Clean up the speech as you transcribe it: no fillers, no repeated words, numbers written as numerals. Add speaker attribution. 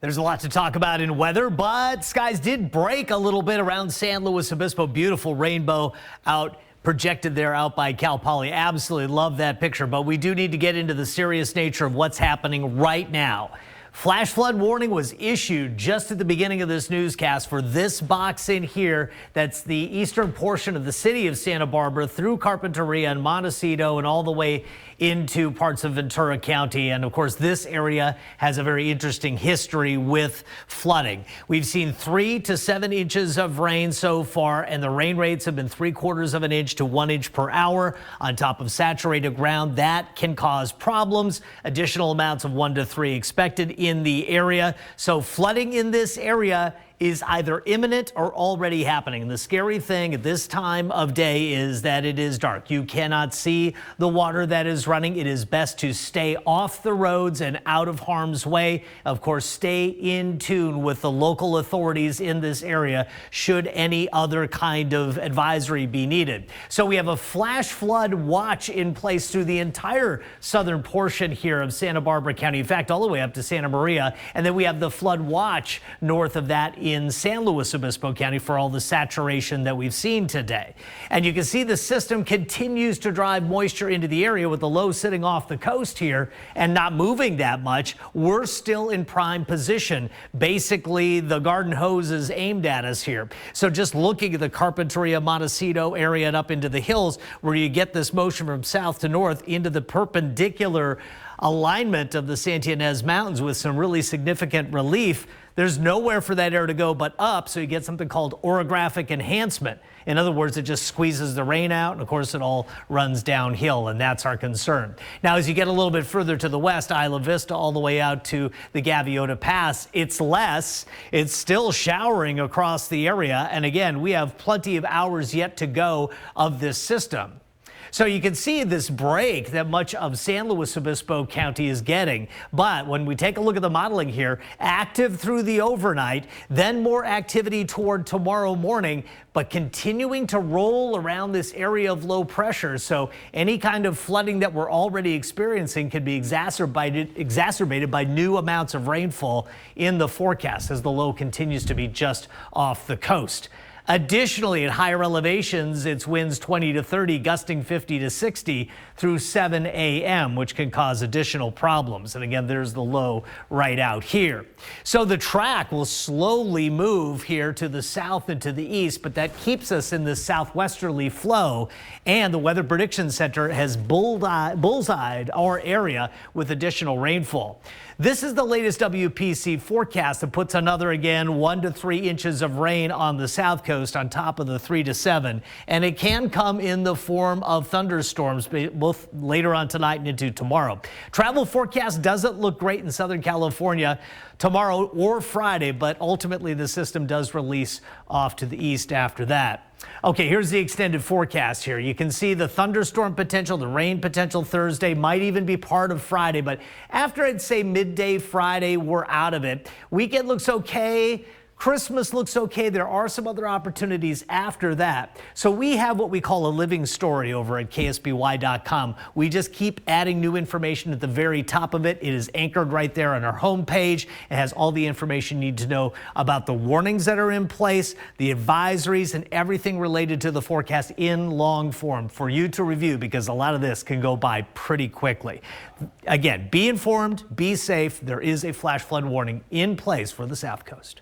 Speaker 1: There's a lot to talk about in weather, but skies did break a little bit around San Luis Obispo. Beautiful rainbow out projected there out by Cal Poly. Absolutely love that picture, but we do need to get into the serious nature of what's happening right now. Flash flood warning was issued just at the beginning of this newscast for this box in here. That's the eastern portion of the city of Santa Barbara through Carpinteria and Montecito and all the way into parts of Ventura County. And of course, this area has a very interesting history with flooding. We've seen 3 to 7 inches of rain so far, and the rain rates have been 3/4 of an inch to 1 inch per hour on top of saturated ground. That can cause problems. Additional amounts of 1 to 3 expected in the area. So flooding in this area is either imminent or already happening. And the scary thing at this time of day is that it is dark. You cannot see the water that is running. It is best to stay off the roads and out of harm's way. Of course, stay in tune with the local authorities in this area should any other kind of advisory be needed. So we have a flash flood watch in place through the entire southern portion here of Santa Barbara County. In fact, all the way up to Santa Maria. And then we have the flood watch north of that in San Luis Obispo County for all the saturation that we've seen today. And you can see the system continues to drive moisture into the area with the low sitting off the coast here and not moving that much. We're still in prime position. Basically, the garden hose is aimed at us here. So just looking at the Carpinteria, Montecito area and up into the hills where you get this motion from south to north into the perpendicular alignment of the Santa Ynez Mountains with some really significant relief. There's nowhere for that air to go but up, so you get something called orographic enhancement. In other words, it just squeezes the rain out, and of course it all runs downhill, and that's our concern. Now, as you get a little bit further to the west, Isla Vista all the way out to the Gaviota Pass, it's less. It's still showering across the area, and again, we have plenty of hours yet to go of this system. So you can see this break that much of San Luis Obispo County is getting. But when we take a look at the modeling here, active through the overnight, then more activity toward tomorrow morning, but continuing to roll around this area of low pressure. So any kind of flooding that we're already experiencing can be exacerbated by new amounts of rainfall in the forecast as the low continues to be just off the coast. Additionally, at higher elevations, it's winds 20 to 30, gusting 50 to 60 through 7 a.m., which can cause additional problems. And again, there's the low right out here. So the track will slowly move here to the south and to the east, but that keeps us in the southwesterly flow. And the Weather Prediction Center has bullseyed our area with additional rainfall. This is the latest WPC forecast that puts another, again, 1 to 3 inches of rain on the south coast on top of the 3 to 7. And it can come in the form of thunderstorms both later on tonight and into tomorrow. Travel forecast doesn't look great in Southern California tomorrow or Friday, but ultimately the system does release off to the east after that. Okay, here's the extended forecast here. You can see the thunderstorm potential, the rain potential Thursday, might even be part of Friday, but after I'd say midday Friday, we're out of it. Weekend looks okay. Christmas looks okay. There are some other opportunities after that. So we have what we call a living story over at KSBY.com. We just keep adding new information at the very top of it. It is anchored right there on our homepage. It has all the information you need to know about the warnings that are in place, the advisories, and everything related to the forecast in long form for you to review, because a lot of this can go by pretty quickly. Again, be informed, be safe. There is a flash flood warning in place for the South Coast.